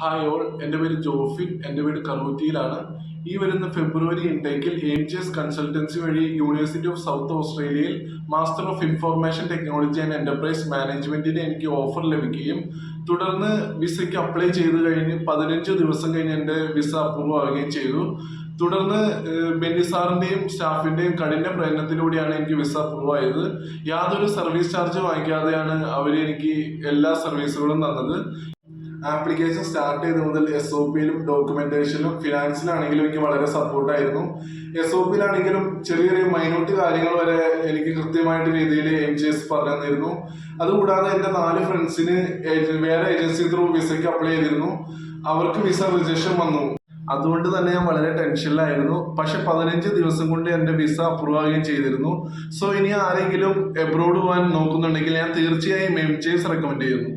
Hi all, എൻ്റെ പേര് ജോഫിൻ. എൻ്റെ വീട് കറൂറ്റിയിലാണ്. ഈ വരുന്ന ഫെബ്രുവരി ഇൻടേക്കിൽ AMGS കൺസൾട്ടൻസി വഴി യൂണിവേഴ്സിറ്റി ഓഫ് സൗത്ത് ഓസ്ട്രേലിയയിൽ master of information technology and enterprise മാനേജ്മെന്റിന് എനിക്ക് ഓഫർ ലഭിക്കുകയും തുടർന്ന് വിസയ്ക്ക് അപ്ലൈ ചെയ്ത് കഴിഞ്ഞ് 15 ദിവസം കഴിഞ്ഞ് എൻ്റെ വിസ അപ്രൂവ് ആവുകയും ചെയ്തു. തുടർന്ന് ബെന്നി സാറിന്റെയും സ്റ്റാഫിന്റെയും കഠിന പ്രയത്നത്തിലൂടെയാണ് എനിക്ക് വിസ അപ്രൂവ് ആയത്. യാതൊരു സർവീസ് ചാർജ് വാങ്ങിക്കാതെയാണ് അവർ എനിക്ക് എല്ലാ സർവീസുകളും തന്നത്. ആപ്ലിക്കേഷൻ സ്റ്റാർട്ട് ചെയ്ത് മുതൽ SOPയിലും ഡോക്യുമെന്റേഷനിലും ഫിനാൻസിലാണെങ്കിലും എനിക്ക് വളരെ സപ്പോർട്ടായിരുന്നു. SOPയിലാണെങ്കിലും ചെറിയ ചെറിയ മൈന്യൂട്ട് കാര്യങ്ങൾ വരെ എനിക്ക് കൃത്യമായിട്ട് രീതിയിൽ AMGS പറഞ്ഞു തന്നിരുന്നു. അതുകൂടാതെ എൻ്റെ 4 ഫ്രണ്ട്സിന് വേറെ ഏജൻസി ത്രൂ വിസയ്ക്ക് അപ്ലൈ ചെയ്തിരുന്നു. അവർക്ക് വിസ റിജക്ഷൻ വന്നു. അതുകൊണ്ട് തന്നെ ഞാൻ വളരെ ടെൻഷനിലായിരുന്നു. പക്ഷെ 15 ദിവസം കൊണ്ട് എൻ്റെ വിസ അപ്രൂവ് ആവുകയും ചെയ്തിരുന്നു. സോ ഇനി ആരെങ്കിലും എബ്രോഡ് പോകാൻ നോക്കുന്നുണ്ടെങ്കിൽ ഞാൻ തീർച്ചയായും AMGS റെക്കമെൻഡ് ചെയ്യുന്നു.